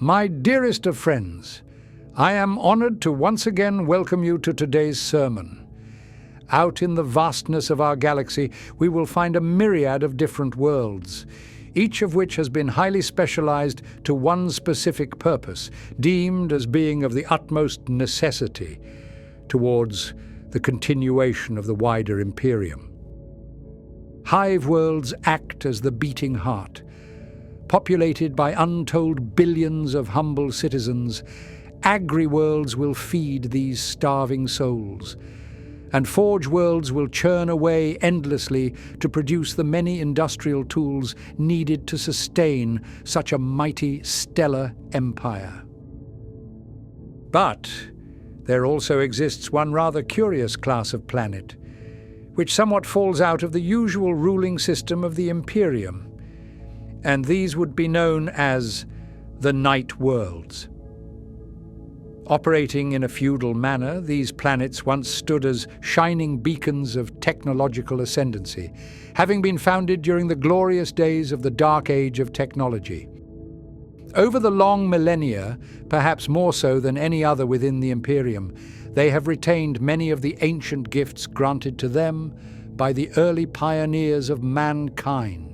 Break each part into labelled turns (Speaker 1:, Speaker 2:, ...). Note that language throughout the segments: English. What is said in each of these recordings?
Speaker 1: My dearest of friends, I am honored to once again welcome you to today's sermon. Out in the vastness of our galaxy, we will find a myriad of different worlds, each of which has been highly specialized to one specific purpose, deemed as being of the utmost necessity towards the continuation of the wider Imperium. Hive worlds act as the beating heart. Populated by untold billions of humble citizens, agri-worlds will feed these starving souls, and forge worlds will churn away endlessly to produce the many industrial tools needed to sustain such a mighty stellar empire. But there also exists one rather curious class of planet, which somewhat falls out of the usual ruling system of the Imperium, and these would be known as the Night Worlds. Operating in a feudal manner, these planets once stood as shining beacons of technological ascendancy, having been founded during the glorious days of the Dark Age of technology. Over the long millennia, perhaps more so than any other within the Imperium, they have retained many of the ancient gifts granted to them by the early pioneers of mankind.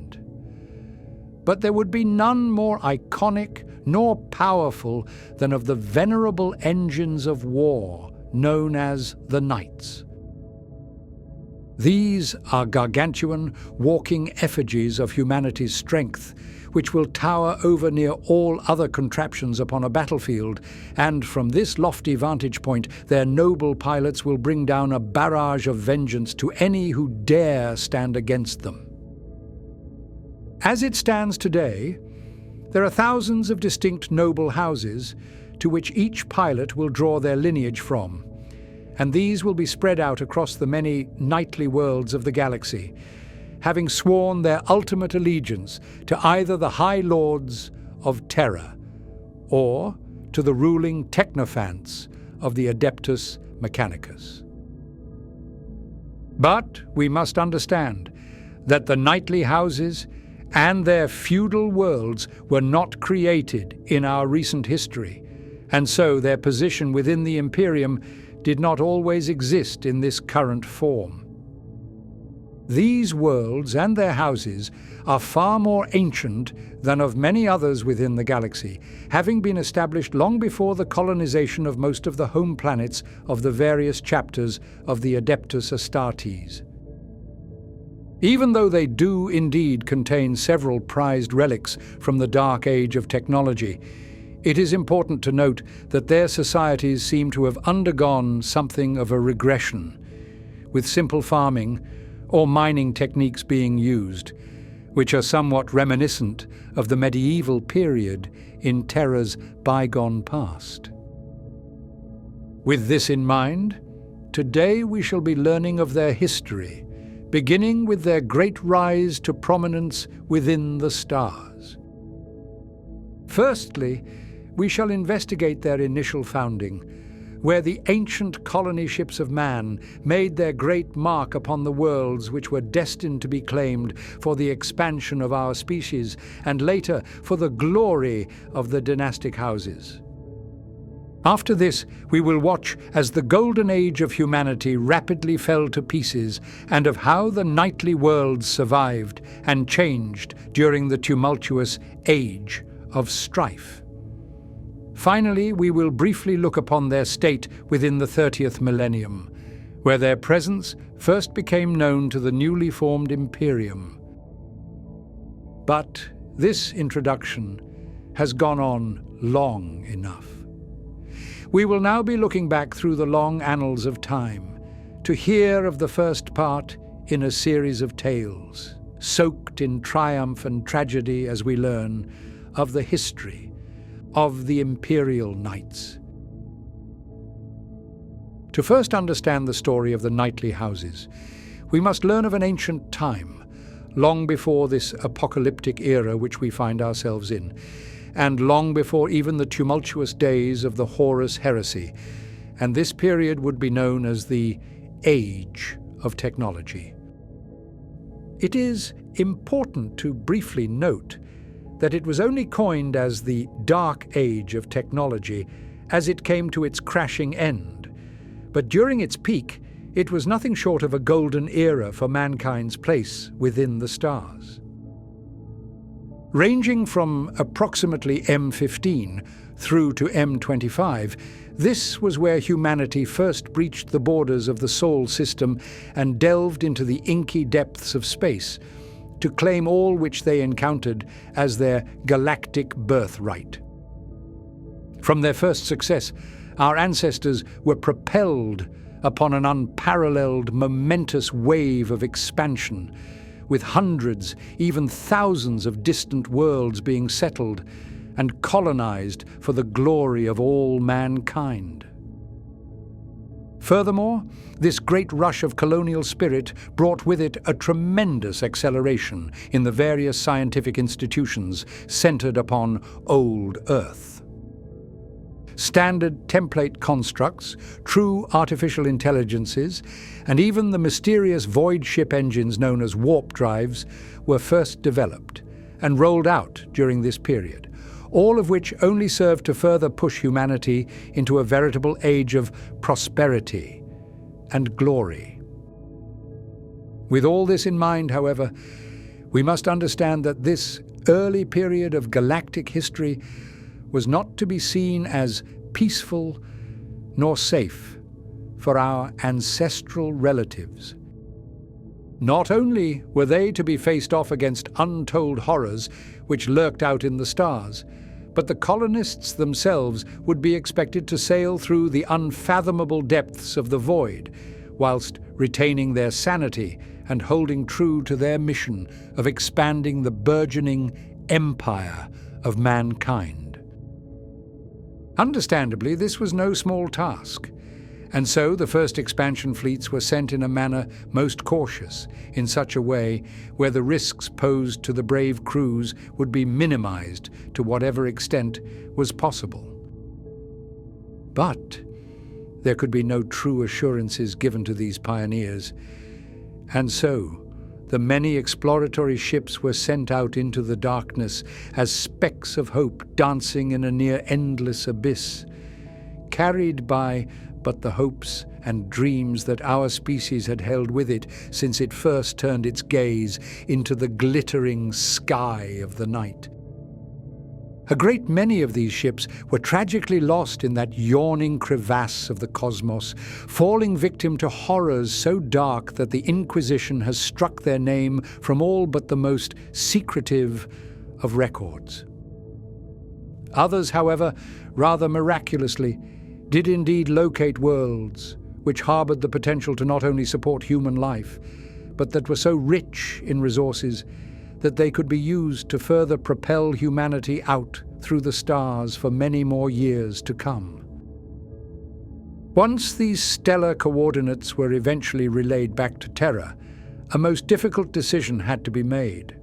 Speaker 1: But there would be none more iconic nor powerful than of the venerable engines of war known as the Knights. These are gargantuan, walking effigies of humanity's strength, which will tower over near all other contraptions upon a battlefield, and from this lofty vantage point their noble pilots will bring down a barrage of vengeance to any who dare stand against them. As it stands today, there are thousands of distinct noble houses to which each pilot will draw their lineage from, and these will be spread out across the many knightly worlds of the galaxy, having sworn their ultimate allegiance to either the High Lords of Terra or to the ruling technophants of the Adeptus Mechanicus. But we must understand that the knightly houses and their feudal worlds were not created in our recent history, and so their position within the Imperium did not always exist in this current form. These worlds and their houses are far more ancient than of many others within the galaxy, having been established long before the colonization of most of the home planets of the various chapters of the Adeptus Astartes. Even though they do indeed contain several prized relics from the Dark Age of technology, it is important to note that their societies seem to have undergone something of a regression, with simple farming or mining techniques being used, which are somewhat reminiscent of the medieval period in Terra's bygone past. With this in mind, today we shall be learning of their history, beginning with their great rise to prominence within the stars. Firstly, we shall investigate their initial founding, where the ancient colony ships of man made their great mark upon the worlds which were destined to be claimed for the expansion of our species, and later for the glory of the dynastic houses. After this, we will watch as the golden age of humanity rapidly fell to pieces, and of how the knightly worlds survived and changed during the tumultuous Age of Strife. Finally, we will briefly look upon their state within the 30th millennium, where their presence first became known to the newly formed Imperium. But this introduction has gone on long enough. We will now be looking back through the long annals of time to hear of the first part in a series of tales, soaked in triumph and tragedy as we learn of the history of the Imperial Knights. To first understand the story of the knightly houses, we must learn of an ancient time, long before this apocalyptic era which we find ourselves in, and long before even the tumultuous days of the Horus heresy, and this period would be known as the Age of Technology. It is important to briefly note that it was only coined as the Dark Age of technology as it came to its crashing end. But during its peak, it was nothing short of a golden era for mankind's place within the stars. Ranging from approximately M15 through to M25, this was where humanity first breached the borders of the Sol system and delved into the inky depths of space to claim all which they encountered as their galactic birthright. From their first success, our ancestors were propelled upon an unparalleled, momentous wave of expansion, with hundreds, even thousands of distant worlds being settled and colonized for the glory of all mankind. Furthermore, this great rush of colonial spirit brought with it a tremendous acceleration in the various scientific institutions centered upon old Earth. Standard template constructs, true artificial intelligences, and even the mysterious void ship engines known as warp drives were first developed and rolled out during this period, all of which only served to further push humanity into a veritable age of prosperity and glory. With all this in mind, however, we must understand that this early period of galactic history was not to be seen as peaceful nor safe for our ancestral relatives. Not only were they to be faced off against untold horrors which lurked out in the stars, but the colonists themselves would be expected to sail through the unfathomable depths of the void, whilst retaining their sanity and holding true to their mission of expanding the burgeoning empire of mankind. Understandably, this was no small task, and so the first expansion fleets were sent in a manner most cautious, in such a way where the risks posed to the brave crews would be minimized to whatever extent was possible. But there could be no true assurances given to these pioneers, and so the many exploratory ships were sent out into the darkness as specks of hope dancing in a near-endless abyss, carried by but the hopes and dreams that our species had held with it since it first turned its gaze into the glittering sky of the night. A great many of these ships were tragically lost in that yawning crevasse of the cosmos, falling victim to horrors so dark that the Inquisition has struck their name from all but the most secretive of records. Others, however, rather miraculously, did indeed locate worlds which harbored the potential to not only support human life, but that were so rich in resources that they could be used to further propel humanity out through the stars for many more years to come. Once these stellar coordinates were eventually relayed back to Terra, a most difficult decision had to be made.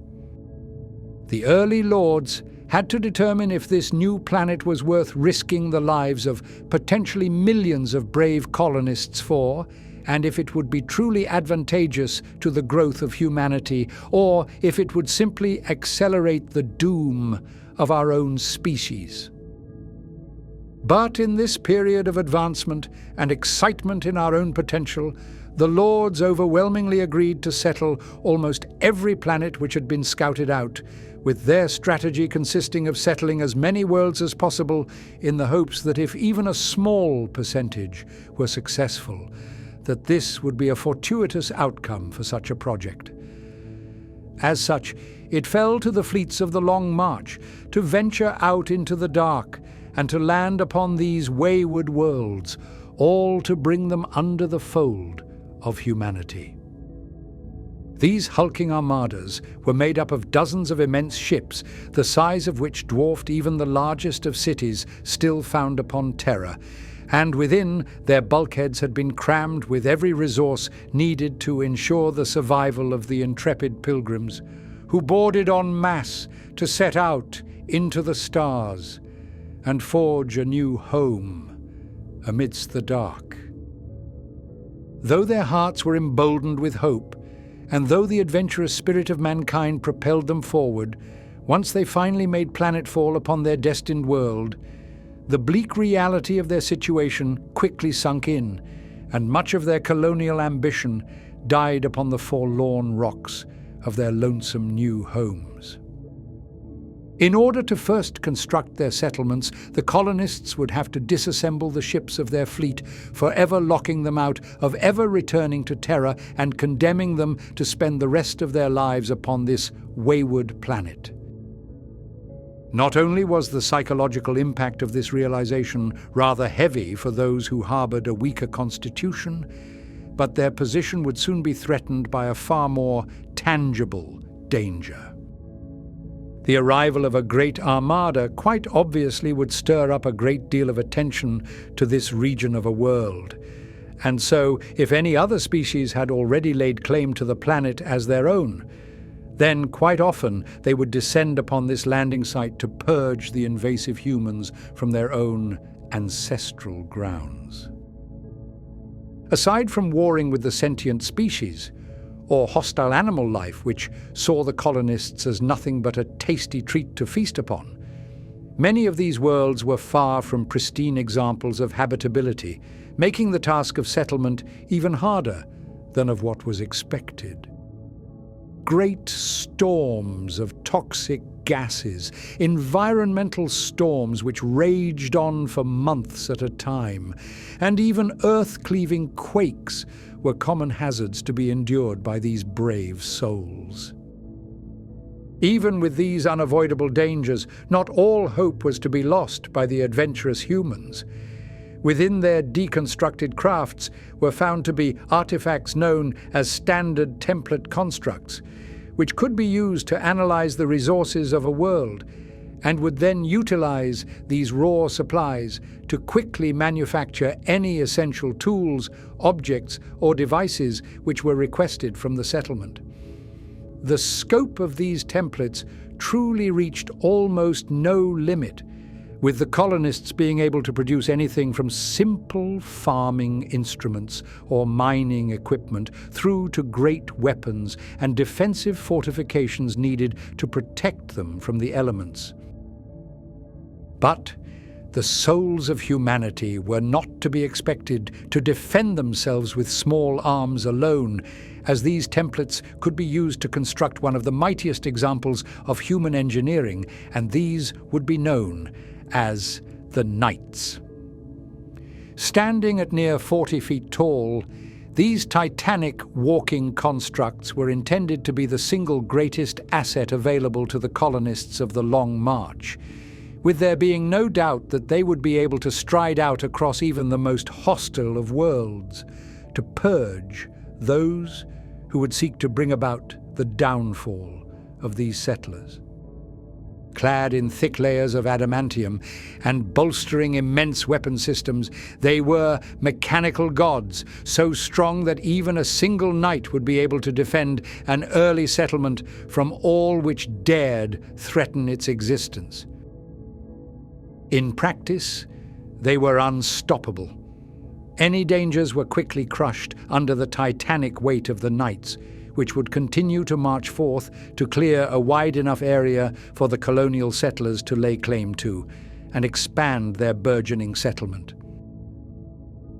Speaker 1: The early lords had to determine if this new planet was worth risking the lives of potentially millions of brave colonists for, and if it would be truly advantageous to the growth of humanity, or if it would simply accelerate the doom of our own species. But in this period of advancement and excitement in our own potential, the Lords overwhelmingly agreed to settle almost every planet which had been scouted out, with their strategy consisting of settling as many worlds as possible in the hopes that if even a small percentage were successful, that this would be a fortuitous outcome for such a project. As such, it fell to the fleets of the Long March to venture out into the dark and to land upon these wayward worlds, all to bring them under the fold of humanity. These hulking armadas were made up of dozens of immense ships, the size of which dwarfed even the largest of cities still found upon Terra, and within, their bulkheads had been crammed with every resource needed to ensure the survival of the intrepid pilgrims, who boarded en masse to set out into the stars and forge a new home amidst the dark. Though their hearts were emboldened with hope, and though the adventurous spirit of mankind propelled them forward, Once they finally made planetfall upon their destined world, the bleak reality of their situation quickly sunk in, and much of their colonial ambition died upon the forlorn rocks of their lonesome new homes. In order to first construct their settlements, the colonists would have to disassemble the ships of their fleet, forever locking them out of ever returning to Terra and condemning them to spend the rest of their lives upon this wayward planet. Not only was the psychological impact of this realization rather heavy for those who harbored a weaker constitution, but their position would soon be threatened by a far more tangible danger. The arrival of a great armada quite obviously would stir up a great deal of attention to this region of a world. And so, if any other species had already laid claim to the planet as their own, then quite often they would descend upon this landing site to purge the invasive humans from their own ancestral grounds. Aside from warring with the sentient species, or hostile animal life which saw the colonists as nothing but a tasty treat to feast upon, many of these worlds were far from pristine examples of habitability, making the task of settlement even harder than of what was expected. Great storms of toxic gases, environmental storms which raged on for months at a time, and even earth-cleaving quakes were common hazards to be endured by these brave souls. Even with these unavoidable dangers, not all hope was to be lost by the adventurous humans. Within their deconstructed crafts were found to be artifacts known as standard template constructs, which could be used to analyze the resources of a world, and would then utilize these raw supplies to quickly manufacture any essential tools, objects, or devices which were requested from the settlement. The scope of these templates truly reached almost no limit, with the colonists being able to produce anything from simple farming instruments or mining equipment through to great weapons and defensive fortifications needed to protect them from the elements. But the souls of humanity were not to be expected to defend themselves with small arms alone, as these templates could be used to construct one of the mightiest examples of human engineering, and these would be known as the Knights. Standing at near 40 feet tall, these titanic walking constructs were intended to be the single greatest asset available to the colonists of the Long March, with there being no doubt that they would be able to stride out across even the most hostile of worlds, to purge those who would seek to bring about the downfall of these settlers. Clad in thick layers of adamantium and bolstering immense weapon systems, they were mechanical gods, so strong that even a single knight would be able to defend an early settlement from all which dared threaten its existence. In practice, they were unstoppable. Any dangers were quickly crushed under the titanic weight of the knights, which would continue to march forth to clear a wide enough area for the colonial settlers to lay claim to and expand their burgeoning settlement.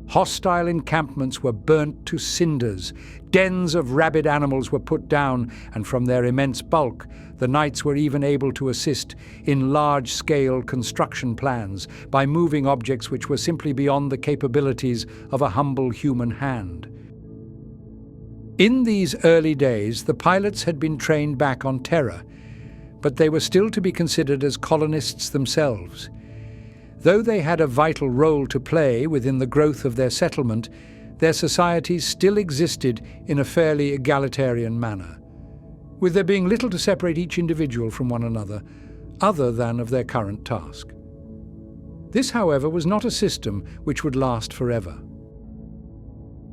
Speaker 1: Hostile encampments were burnt to cinders, dens of rabid animals were put down, and from their immense bulk, the knights were even able to assist in large-scale construction plans by moving objects which were simply beyond the capabilities of a humble human hand. In these early days, the pilots had been trained back on Terra, but they were still to be considered as colonists themselves. Though they had a vital role to play within the growth of their settlement, their societies still existed in a fairly egalitarian manner, with there being little to separate each individual from one another, other than of their current task. This, however, was not a system which would last forever.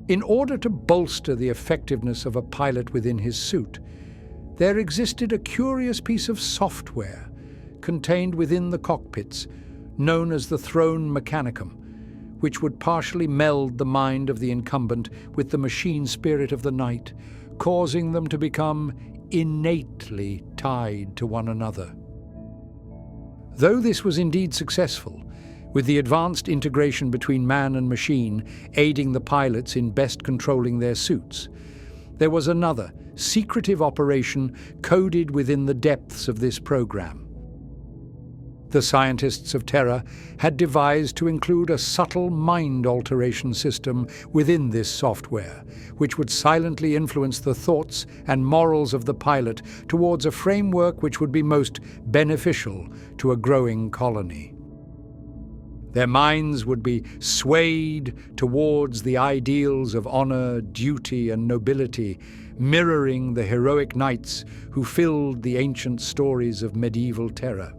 Speaker 1: In order to bolster the effectiveness of a pilot within his suit, there existed a curious piece of software contained within the cockpits, known as the Throne Mechanicum, which would partially meld the mind of the incumbent with the machine spirit of the knight, causing them to become innately tied to one another. Though this was indeed successful, with the advanced integration between man and machine aiding the pilots in best controlling their suits, there was another, secretive operation coded within the depths of this program. The scientists of Terra had devised to include a subtle mind alteration system within this software, which would silently influence the thoughts and morals of the pilot towards a framework which would be most beneficial to a growing colony. Their minds would be swayed towards the ideals of honor, duty, and nobility, mirroring the heroic knights who filled the ancient stories of medieval Terra.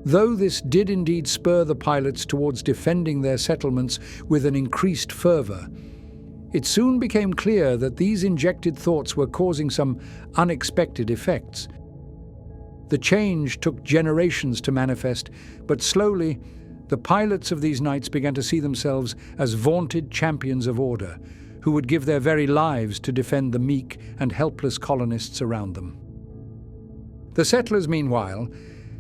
Speaker 1: Though this did indeed spur the pilots towards defending their settlements with an increased fervor, it soon became clear that these injected thoughts were causing some unexpected effects. The change took generations to manifest, but slowly, the pilots of these knights began to see themselves as vaunted champions of order, who would give their very lives to defend the meek and helpless colonists around them. The settlers, meanwhile,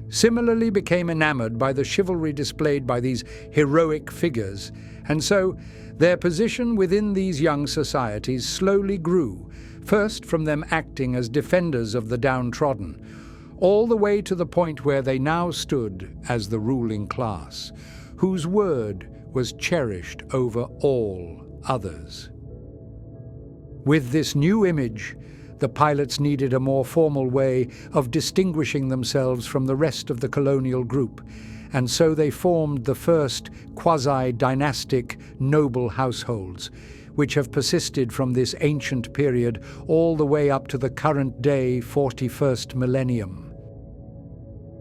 Speaker 1: similarly became enamored by the chivalry displayed by these heroic figures, and so their position within these young societies slowly grew, first from them acting as defenders of the downtrodden, all the way to the point where they now stood as the ruling class, whose word was cherished over all others. With this new image, the pilots needed a more formal way of distinguishing themselves from the rest of the colonial group, and so they formed the first quasi-dynastic noble households, which have persisted from this ancient period all the way up to the current-day 41st millennium.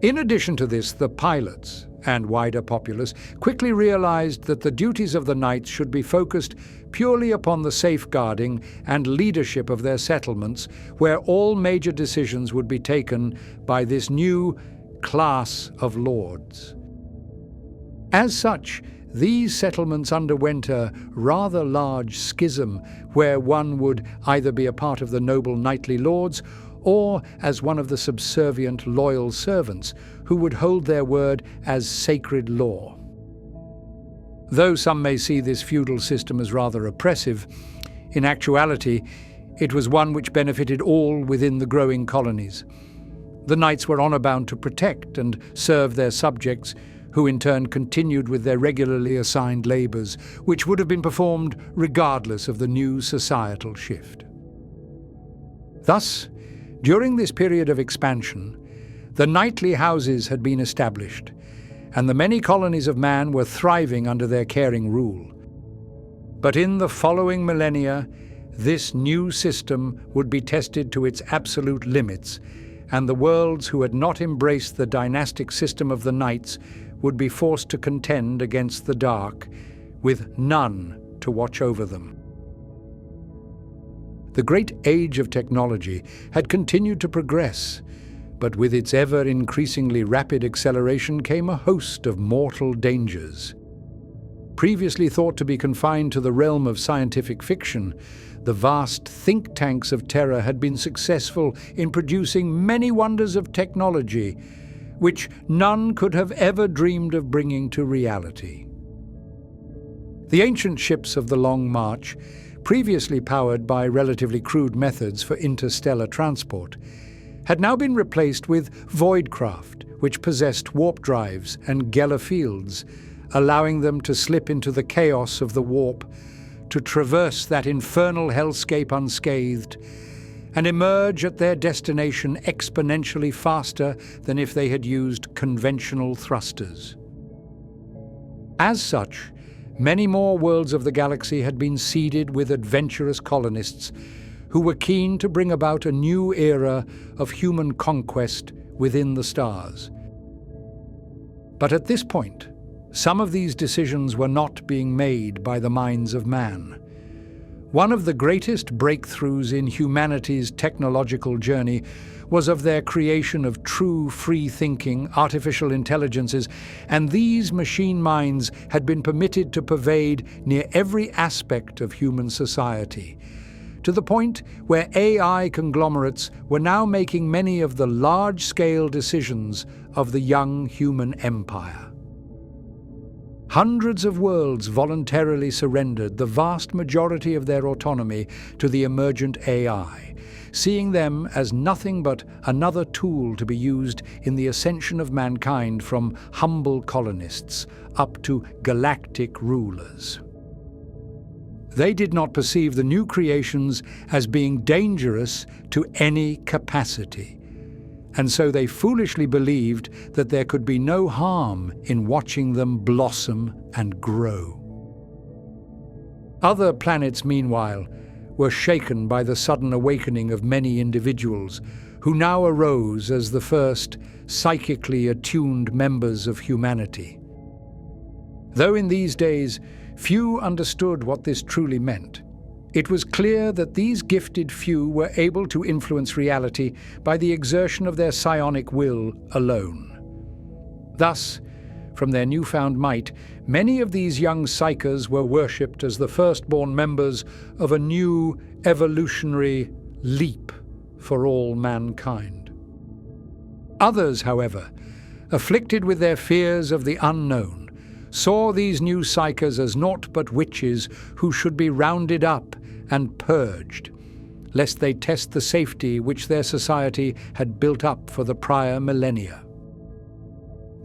Speaker 1: In addition to this, the pilots and wider populace quickly realized that the duties of the knights should be focused purely upon the safeguarding and leadership of their settlements, where all major decisions would be taken by this new class of lords. As such, these settlements underwent a rather large schism, where one would either be a part of the noble knightly lords or as one of the subservient loyal servants who would hold their word as sacred law. Though some may see this feudal system as rather oppressive, in actuality, it was one which benefited all within the growing colonies. The knights were honor-bound to protect and serve their subjects, who in turn continued with their regularly assigned labors, which would have been performed regardless of the new societal shift. Thus, during this period of expansion, the knightly houses had been established, and the many colonies of man were thriving under their caring rule. But in the following millennia, this new system would be tested to its absolute limits, and the worlds who had not embraced the dynastic system of the knights would be forced to contend against the dark, with none to watch over them. The great age of technology had continued to progress, but with its ever-increasingly rapid acceleration came a host of mortal dangers. Previously thought to be confined to the realm of scientific fiction, the vast think tanks of Terra had been successful in producing many wonders of technology, which none could have ever dreamed of bringing to reality. The ancient ships of the Long March, previously powered by relatively crude methods for interstellar transport, had now been replaced with voidcraft, which possessed warp drives and Geller fields, allowing them to slip into the chaos of the warp, to traverse that infernal hellscape unscathed, and emerge at their destination exponentially faster than if they had used conventional thrusters. As such, many more worlds of the galaxy had been seeded with adventurous colonists who were keen to bring about a new era of human conquest within the stars. But at this point, some of these decisions were not being made by the minds of man. One of the greatest breakthroughs in humanity's technological journey was of their creation of true free-thinking artificial intelligences, and these machine minds had been permitted to pervade near every aspect of human society, to to the point where AI conglomerates were now making many of the large-scale decisions of the young human empire. Hundreds of worlds voluntarily surrendered the vast majority of their autonomy to the emergent AI, seeing them as nothing but another tool to be used in the ascension of mankind from humble colonists up to galactic rulers. They did not perceive the new creations as being dangerous to any capacity, and so they foolishly believed that there could be no harm in watching them blossom and grow. Other planets, meanwhile, were shaken by the sudden awakening of many individuals who now arose as the first psychically attuned members of humanity. Though in these days few understood what this truly meant, it was clear that these gifted few were able to influence reality by the exertion of their psionic will alone. Thus, from their newfound might, many of these young psychers were worshipped as the firstborn members of a new evolutionary leap for all mankind. Others, however, afflicted with their fears of the unknown, saw these new psychers as naught but witches who should be rounded up and purged, lest they test the safety which their society had built up for the prior millennia.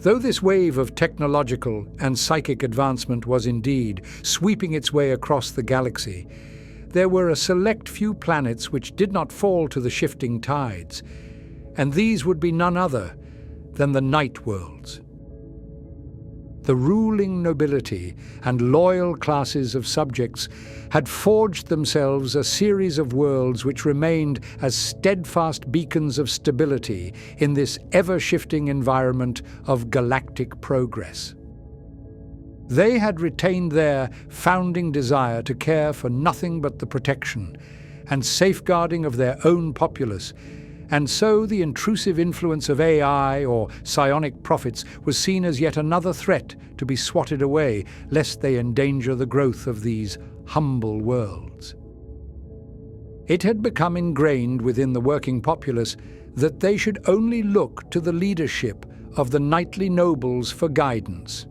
Speaker 1: Though this wave of technological and psychic advancement was indeed sweeping its way across the galaxy, there were a select few planets which did not fall to the shifting tides, and these would be none other than the night worlds. The ruling nobility and loyal classes of subjects had forged themselves a series of worlds which remained as steadfast beacons of stability in this ever-shifting environment of galactic progress. They had retained their founding desire to care for nothing but the protection and safeguarding of their own populace, and so the intrusive influence of AI or psionic prophets was seen as yet another threat to be swatted away, lest they endanger the growth of these humble worlds. It had become ingrained within the working populace that they should only look to the leadership of the knightly nobles for guidance,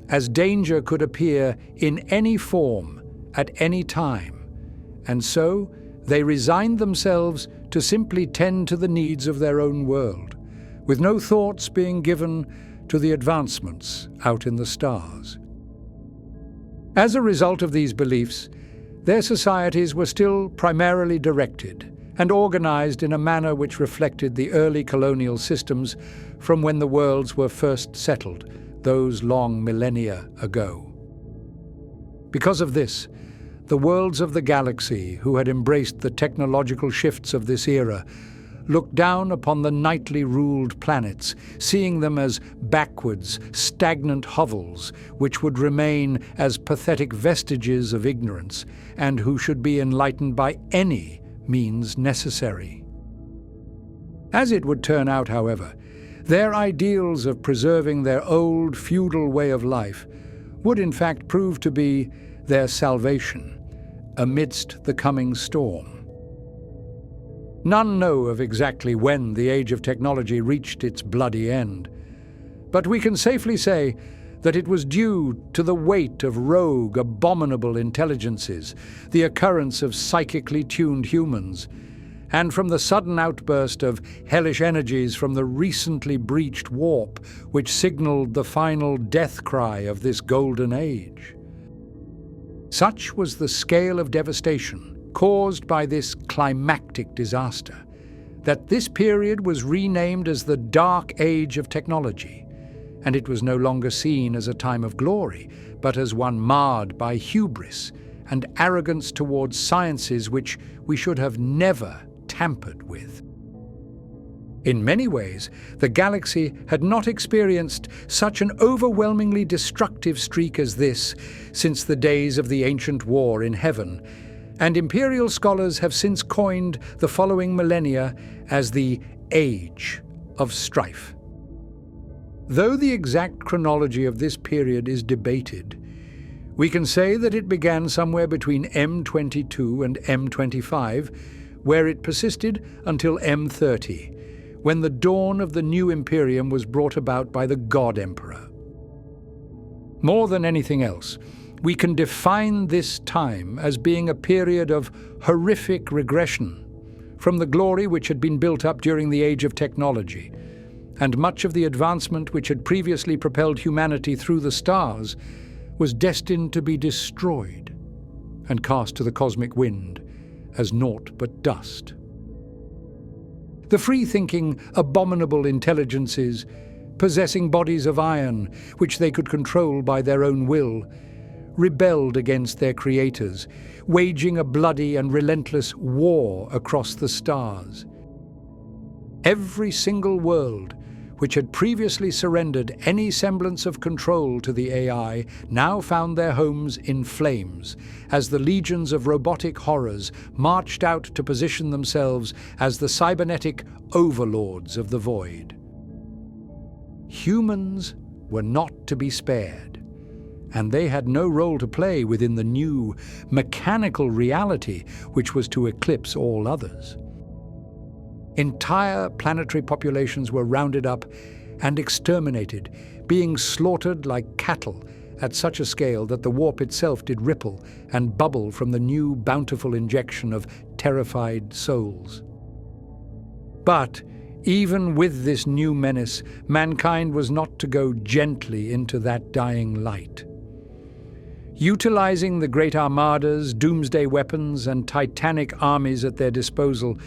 Speaker 1: as danger could appear in any form at any time, and so they resigned themselves to simply tend to the needs of their own world, with no thoughts being given to the advancements out in the stars. As a result of these beliefs, their societies were still primarily directed and organized in a manner which reflected the early colonial systems from when the worlds were first settled, those long millennia ago. Because of this, the worlds of the galaxy, who had embraced the technological shifts of this era, looked down upon the nightly ruled planets, seeing them as backwards, stagnant hovels, which would remain as pathetic vestiges of ignorance, and who should be enlightened by any means necessary. As it would turn out, however, their ideals of preserving their old feudal way of life would in fact prove to be their salvation amidst the coming storm. None know of exactly when the age of technology reached its bloody end, but we can safely say that it was due to the weight of rogue, abominable intelligences, the occurrence of psychically tuned humans, and from the sudden outburst of hellish energies from the recently breached warp, which signaled the final death cry of this golden age. Such was the scale of devastation caused by this climactic disaster, that this period was renamed as the Dark Age of Technology, and it was no longer seen as a time of glory, but as one marred by hubris and arrogance towards sciences which we should have never tampered with. In many ways, the galaxy had not experienced such an overwhelmingly destructive streak as this since the days of the ancient war in heaven, and Imperial scholars have since coined the following millennia as the Age of Strife. Though the exact chronology of this period is debated, We can say that it began somewhere between M22 and M25, where it persisted until M30, when the dawn of the new Imperium was brought about by the God Emperor. More than anything else, we can define this time as being a period of horrific regression from the glory which had been built up during the Age of Technology, and much of the advancement which had previously propelled humanity through the stars was destined to be destroyed and cast to the cosmic wind as naught but dust. The free-thinking, abominable intelligences, possessing bodies of iron which they could control by their own will, rebelled against their creators, waging a bloody and relentless war across the stars. Every single world which had previously surrendered any semblance of control to the AI, now found their homes in flames, as the legions of robotic horrors marched out to position themselves as the cybernetic overlords of the void. Humans were not to be spared, and they had no role to play within the new, mechanical reality which was to eclipse all others. Entire planetary populations were rounded up and exterminated, being slaughtered like cattle at such a scale that the warp itself did ripple and bubble from the new bountiful injection of terrified souls. But even with this new menace, mankind was not to go gently into that dying light. Utilizing the great armadas, doomsday weapons, and titanic armies at their disposal,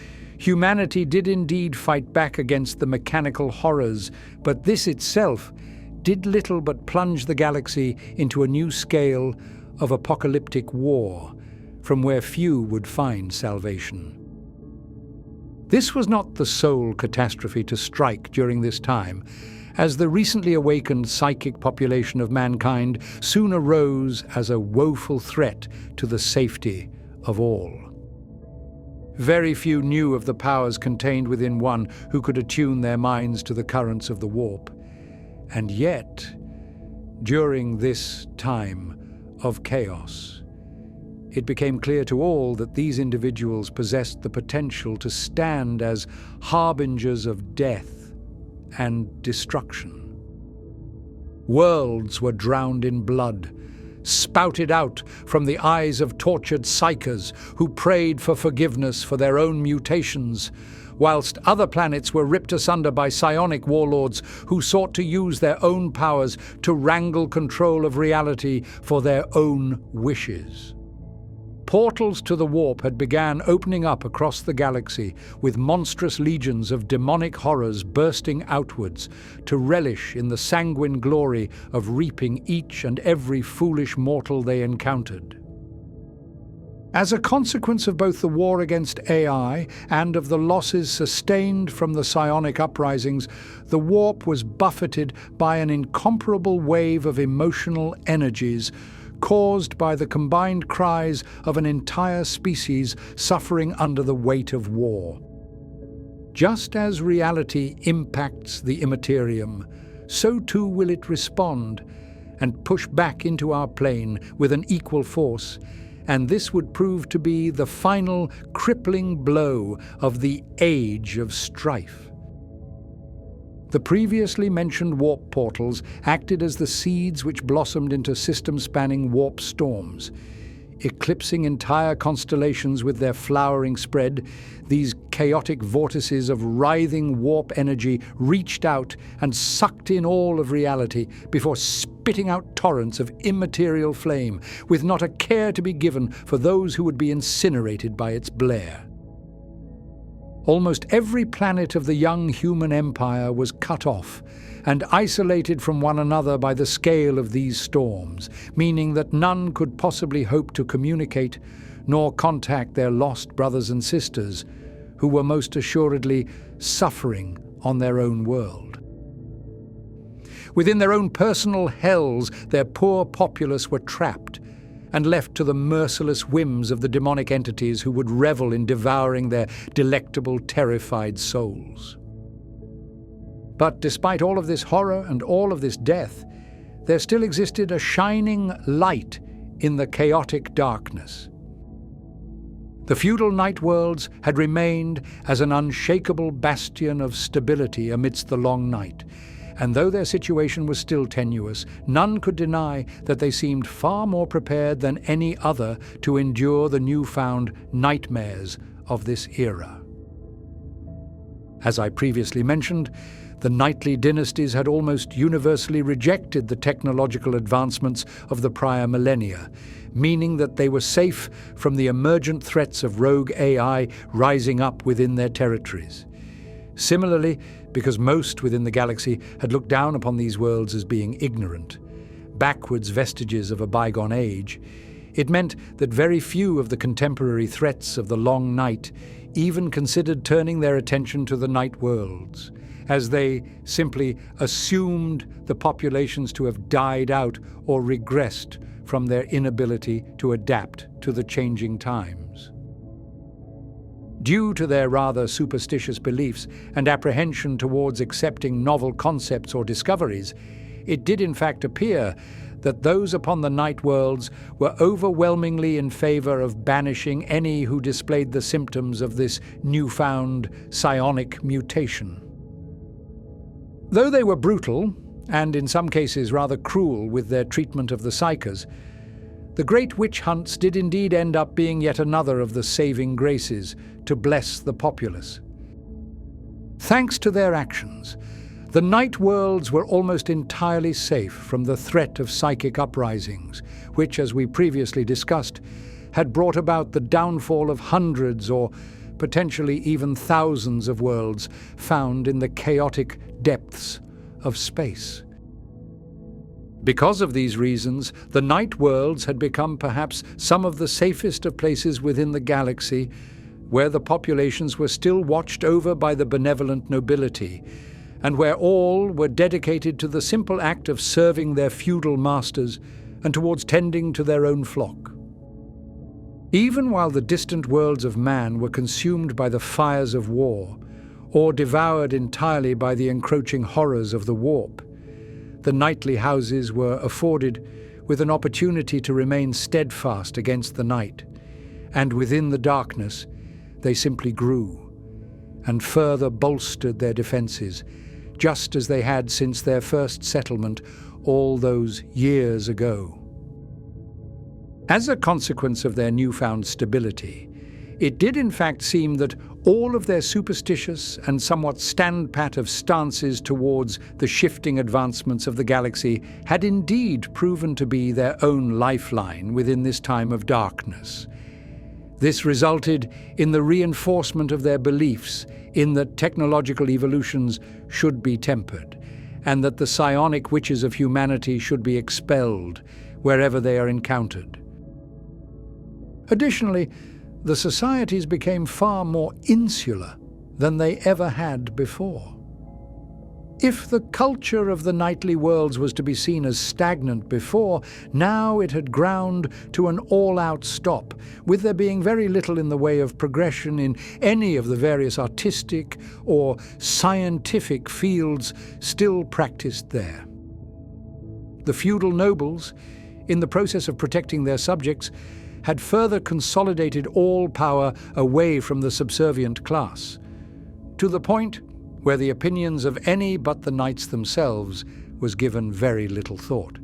Speaker 1: humanity did indeed fight back against the mechanical horrors, but this itself did little but plunge the galaxy into a new scale of apocalyptic war, from where few would find salvation. This was not the sole catastrophe to strike during this time, as the recently awakened psychic population of mankind soon arose as a woeful threat to the safety of all. Very few knew of the powers contained within one who could attune their minds to the currents of the warp. And yet, during this time of chaos, it became clear to all that these individuals possessed the potential to stand as harbingers of death and destruction. Worlds were drowned in blood, spouted out from the eyes of tortured psychers who prayed for forgiveness for their own mutations, whilst other planets were ripped asunder by psionic warlords who sought to use their own powers to wrangle control of reality for their own wishes. Portals to the warp had begun opening up across the galaxy, with monstrous legions of demonic horrors bursting outwards to relish in the sanguine glory of reaping each and every foolish mortal they encountered. As a consequence of both the war against AI and of the losses sustained from the psionic uprisings, the warp was buffeted by an incomparable wave of emotional energies caused by the combined cries of an entire species suffering under the weight of war. Just as reality impacts the immaterium, so too will it respond and push back into our plane with an equal force, and this would prove to be the final crippling blow of the Age of Strife. The previously mentioned warp portals acted as the seeds which blossomed into system-spanning warp storms. Eclipsing entire constellations with their flowering spread, these chaotic vortices of writhing warp energy reached out and sucked in all of reality before spitting out torrents of immaterial flame, with not a care to be given for those who would be incinerated by its blare. Almost every planet of the young human empire was cut off and isolated from one another by the scale of these storms, meaning that none could possibly hope to communicate nor contact their lost brothers and sisters, who were most assuredly suffering on their own world. Within their own personal hells, their poor populace were trapped and left to the merciless whims of the demonic entities who would revel in devouring their delectable, terrified souls. But despite all of this horror and all of this death, there still existed a shining light in the chaotic darkness. The feudal night worlds had remained as an unshakable bastion of stability amidst the long night, and though their situation was still tenuous, none could deny that they seemed far more prepared than any other to endure the newfound nightmares of this era. As I previously mentioned, the knightly dynasties had almost universally rejected the technological advancements of the prior millennia, meaning that they were safe from the emergent threats of rogue AI rising up within their territories. Similarly, because most within the galaxy had looked down upon these worlds as being ignorant, backwards vestiges of a bygone age, it meant that very few of the contemporary threats of the long night even considered turning their attention to the night worlds, as they simply assumed the populations to have died out or regressed from their inability to adapt to the changing times. Due to their rather superstitious beliefs and apprehension towards accepting novel concepts or discoveries, it did in fact appear that those upon the night worlds were overwhelmingly in favor of banishing any who displayed the symptoms of this newfound psionic mutation. Though they were brutal, and in some cases rather cruel with their treatment of the psykers, the great witch hunts did indeed end up being yet another of the saving graces to bless the populace. Thanks to their actions, the night worlds were almost entirely safe from the threat of psychic uprisings, which, as we previously discussed, had brought about the downfall of hundreds or potentially even thousands of worlds found in the chaotic depths of space. Because of these reasons, the night worlds had become perhaps some of the safest of places within the galaxy, where the populations were still watched over by the benevolent nobility, and where all were dedicated to the simple act of serving their feudal masters and towards tending to their own flock. Even while the distant worlds of man were consumed by the fires of war, or devoured entirely by the encroaching horrors of the warp, the nightly houses were afforded with an opportunity to remain steadfast against the night, and within the darkness they simply grew and further bolstered their defences, just as they had since their first settlement all those years ago. As a consequence of their newfound stability, it did in fact seem that all of their superstitious and somewhat stand-pat of stances towards the shifting advancements of the galaxy had indeed proven to be their own lifeline within this time of darkness. This resulted in the reinforcement of their beliefs in that technological evolutions should be tempered, and that the psionic witches of humanity should be expelled wherever they are encountered. Additionally, the societies became far more insular than they ever had before. If the culture of the nightly worlds was to be seen as stagnant before, now it had ground to an all-out stop, with there being very little in the way of progression in any of the various artistic or scientific fields still practiced there. The feudal nobles, in the process of protecting their subjects, had further consolidated all power away from the subservient class, to the point where the opinions of any but the knights themselves was given very little thought,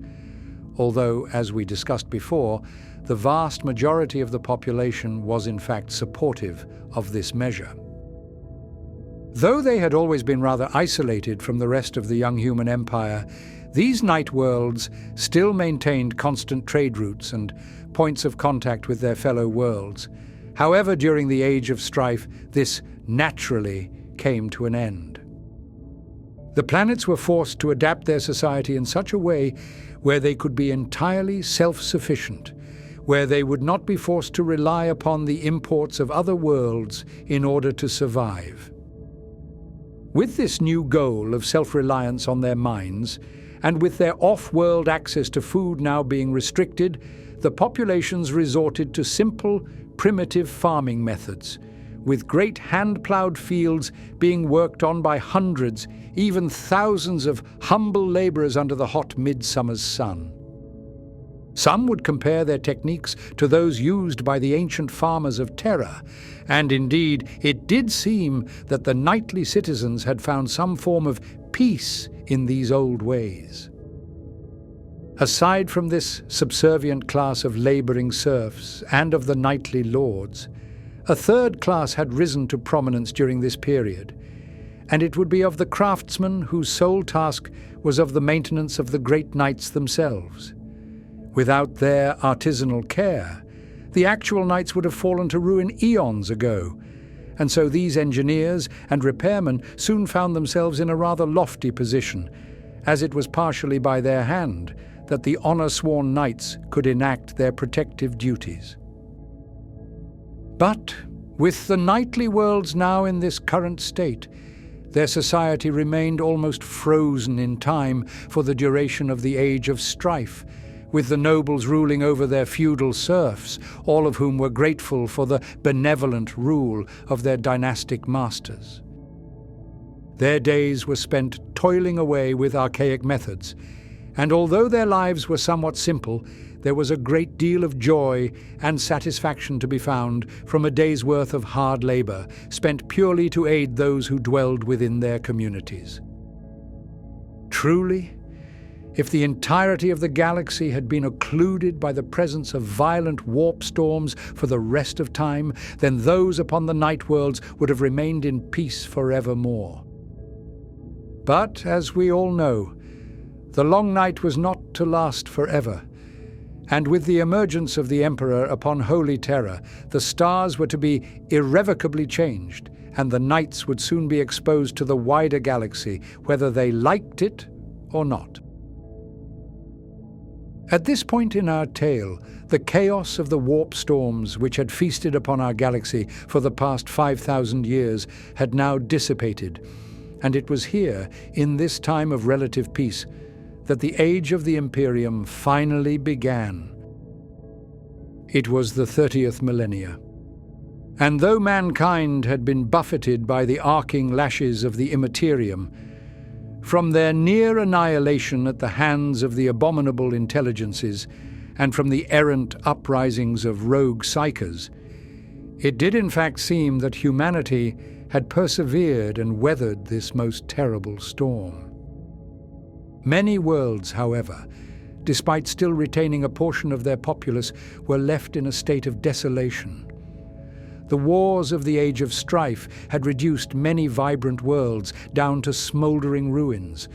Speaker 1: although, as we discussed before, the vast majority of the population was in fact supportive of this measure. Though they had always been rather isolated from the rest of the young human empire, these night worlds still maintained constant trade routes and points of contact with their fellow worlds. However, during the Age of Strife, this naturally came to an end. The planets were forced to adapt their society in such a way where they could be entirely self-sufficient, where they would not be forced to rely upon the imports of other worlds in order to survive. With this new goal of self-reliance on their minds, and with their off-world access to food now being restricted, the populations resorted to simple, primitive farming methods, with great hand-ploughed fields being worked on by hundreds, even thousands of humble labourers under the hot midsummer's sun. Some would compare their techniques to those used by the ancient farmers of Terra, and indeed it did seem that the knightly citizens had found some form of peace in these old ways. Aside from this subservient class of labouring serfs and of the knightly lords, a third class had risen to prominence during this period, and it would be of the craftsmen whose sole task was of the maintenance of the great knights themselves. Without their artisanal care, the actual knights would have fallen to ruin eons ago, and so these engineers and repairmen soon found themselves in a rather lofty position, as it was partially by their hand that the honour-sworn knights could enact their protective duties. But with the knightly worlds now in this current state, their society remained almost frozen in time for the duration of the Age of Strife, with the nobles ruling over their feudal serfs, all of whom were grateful for the benevolent rule of their dynastic masters. Their days were spent toiling away with archaic methods, and although their lives were somewhat simple, there was a great deal of joy and satisfaction to be found from a day's worth of hard labour, spent purely to aid those who dwelled within their communities. Truly, if the entirety of the galaxy had been occluded by the presence of violent warp storms for the rest of time, then those upon the night worlds would have remained in peace forevermore. But, as we all know, the long night was not to last forever, and with the emergence of the Emperor upon Holy Terra, the stars were to be irrevocably changed, and the knights would soon be exposed to the wider galaxy, whether they liked it or not. At this point in our tale, the chaos of the warp storms which had feasted upon our galaxy for the past 5,000 years had now dissipated, and it was here, in this time of relative peace, that the age of the Imperium finally began. It was the 30th millennia. And though mankind had been buffeted by the arcing lashes of the Immaterium, from their near annihilation at the hands of the abominable intelligences, and from the errant uprisings of rogue psychers, it did in fact seem that humanity had persevered and weathered this most terrible storm. Many worlds, however, despite still retaining a portion of their populace, were left in a state of desolation. The wars of the Age of Strife had reduced many vibrant worlds down to smouldering ruins,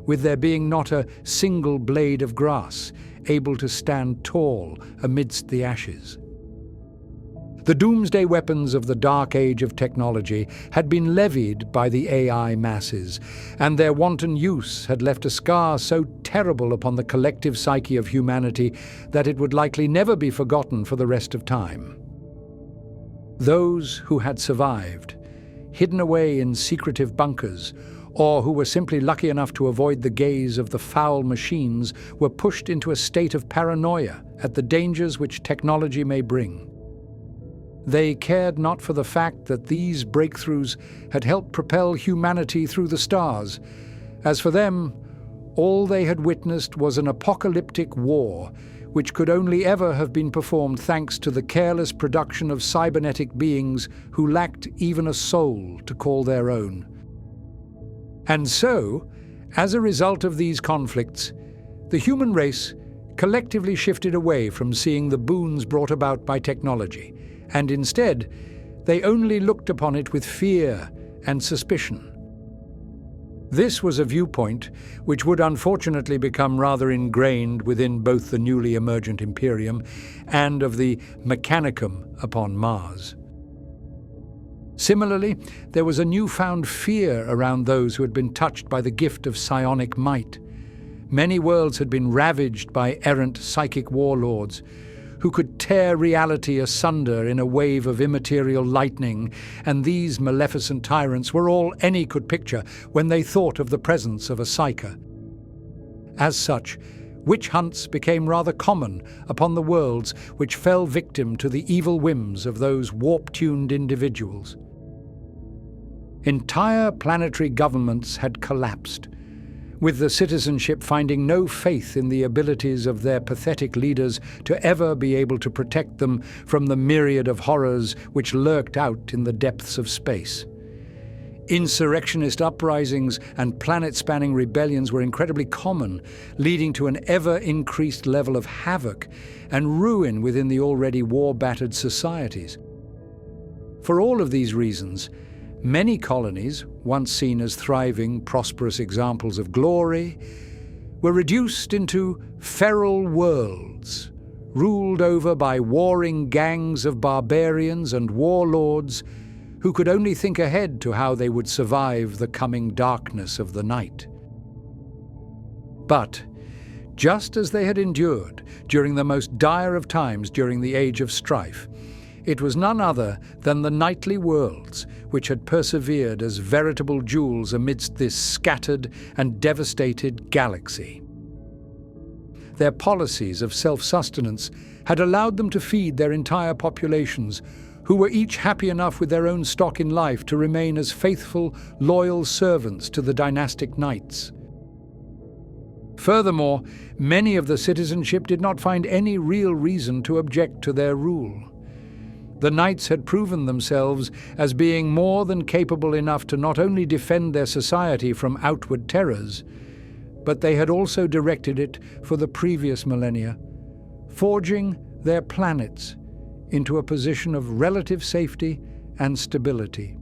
Speaker 1: with there being not a single blade of grass able to stand tall amidst the ashes. The doomsday weapons of the dark age of technology had been levied by the AI masses, and their wanton use had left a scar so terrible upon the collective psyche of humanity that it would likely never be forgotten for the rest of time. Those who had survived, hidden away in secretive bunkers, or who were simply lucky enough to avoid the gaze of the foul machines, were pushed into a state of paranoia at the dangers which technology may bring. They cared not for the fact that these breakthroughs had helped propel humanity through the stars. As for them, all they had witnessed was an apocalyptic war, which could only ever have been performed thanks to the careless production of cybernetic beings who lacked even a soul to call their own. And so, as a result of these conflicts, the human race collectively shifted away from seeing the boons brought about by technology, and instead, they only looked upon it with fear and suspicion. This was a viewpoint which would unfortunately become rather ingrained within both the newly emergent Imperium and of the Mechanicum upon Mars. Similarly, there was a newfound fear around those who had been touched by the gift of psionic might. Many worlds had been ravaged by errant psychic warlords, who could tear reality asunder in a wave of immaterial lightning, and these maleficent tyrants were all any could picture when they thought of the presence of a psyker. As such, witch hunts became rather common upon the worlds which fell victim to the evil whims of those warp-tuned individuals. Entire planetary governments had collapsed, with the citizenship finding no faith in the abilities of their pathetic leaders to ever be able to protect them from the myriad of horrors which lurked out in the depths of space. Insurrectionist uprisings and planet-spanning rebellions were incredibly common, leading to an ever-increased level of havoc and ruin within the already war-battered societies. For all of these reasons, many colonies, once seen as thriving, prosperous examples of glory, were reduced into feral worlds, ruled over by warring gangs of barbarians and warlords who could only think ahead to how they would survive the coming darkness of the night. But, just as they had endured during the most dire of times during the Age of Strife, it was none other than the nightly worlds which had persevered as veritable jewels amidst this scattered and devastated galaxy. Their policies of self-sustenance had allowed them to feed their entire populations, who were each happy enough with their own stock in life to remain as faithful, loyal servants to the dynastic knights. Furthermore, many of the citizenship did not find any real reason to object to their rule. The knights had proven themselves as being more than capable enough to not only defend their society from outward terrors, but they had also directed it for the previous millennia, forging their planets into a position of relative safety and stability.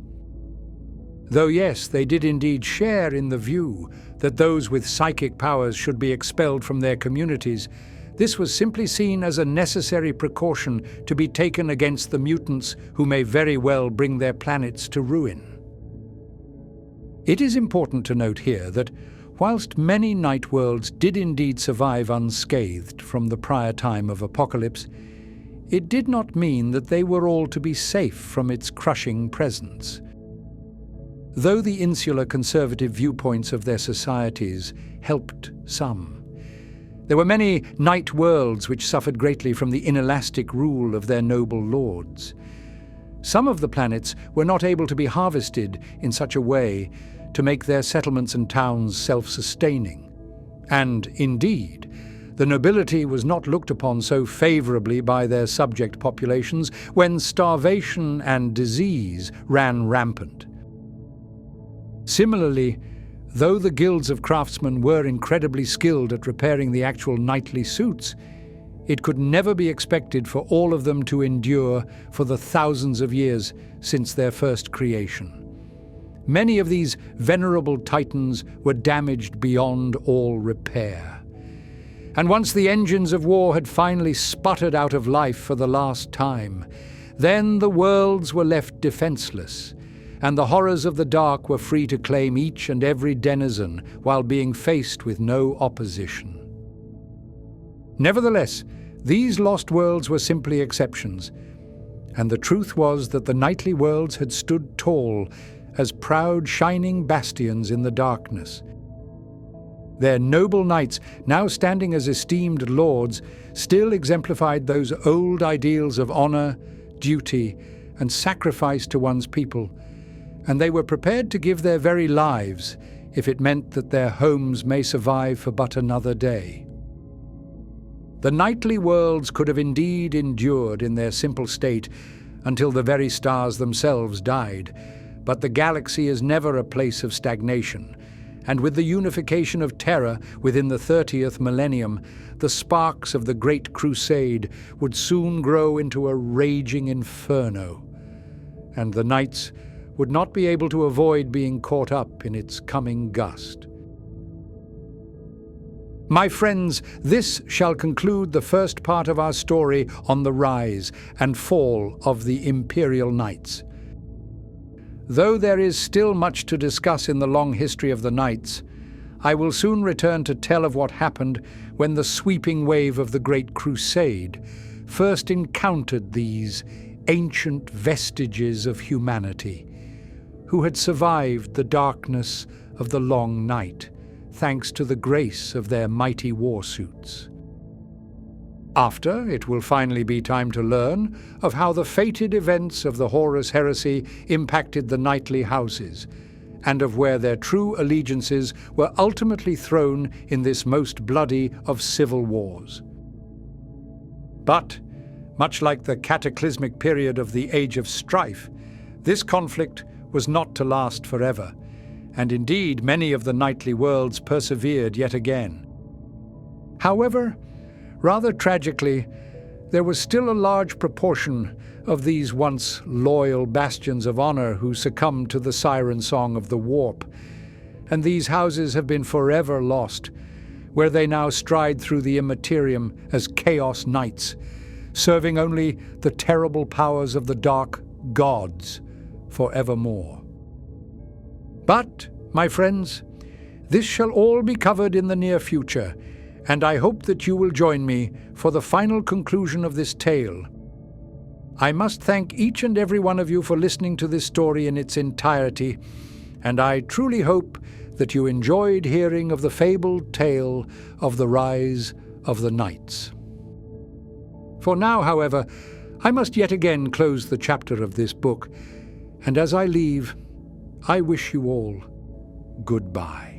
Speaker 1: Though yes, they did indeed share in the view that those with psychic powers should be expelled from their communities, this was simply seen as a necessary precaution to be taken against the mutants who may very well bring their planets to ruin. It is important to note here that whilst many night worlds did indeed survive unscathed from the prior time of apocalypse, it did not mean that they were all to be safe from its crushing presence. Though the insular conservative viewpoints of their societies helped some, there were many night worlds which suffered greatly from the inelastic rule of their noble lords. Some of the planets were not able to be harvested in such a way to make their settlements and towns self-sustaining. And, indeed, the nobility was not looked upon so favorably by their subject populations when starvation and disease ran rampant. Similarly, though the guilds of craftsmen were incredibly skilled at repairing the actual knightly suits, it could never be expected for all of them to endure for the thousands of years since their first creation. Many of these venerable titans were damaged beyond all repair. And once the engines of war had finally sputtered out of life for the last time, then the worlds were left defenseless, and the horrors of the dark were free to claim each and every denizen while being faced with no opposition. Nevertheless, these lost worlds were simply exceptions, and the truth was that the nightly worlds had stood tall as proud shining bastions in the darkness. Their noble knights, now standing as esteemed lords, still exemplified those old ideals of honor, duty, and sacrifice to one's people, and they were prepared to give their very lives if it meant that their homes may survive for but another day. The nightly worlds could have indeed endured in their simple state until the very stars themselves died, but the galaxy is never a place of stagnation, and with the unification of terror within the 30th millennium, the sparks of the Great Crusade would soon grow into a raging inferno, and the knights would not be able to avoid being caught up in its coming gust. My friends, this shall conclude the first part of our story on the rise and fall of the Imperial Knights. Though there is still much to discuss in the long history of the Knights, I will soon return to tell of what happened when the sweeping wave of the Great Crusade first encountered these ancient vestiges of humanity, who had survived the darkness of the long night, thanks to the grace of their mighty war suits. After, it will finally be time to learn of how the fated events of the Horus Heresy impacted the knightly houses, and of where their true allegiances were ultimately thrown in this most bloody of civil wars. But, much like the cataclysmic period of the Age of Strife, this conflict was not to last forever, and indeed many of the knightly worlds persevered yet again. However, rather tragically, there was still a large proportion of these once loyal bastions of honor who succumbed to the siren song of the warp, and these houses have been forever lost, where they now stride through the immaterium as chaos knights, serving only the terrible powers of the dark gods forevermore. But, my friends, this shall all be covered in the near future, and I hope that you will join me for the final conclusion of this tale. I must thank each and every one of you for listening to this story in its entirety, and I truly hope that you enjoyed hearing of the fabled tale of the rise of the knights. For now, however, I must yet again close the chapter of this book, and as I leave, I wish you all goodbye.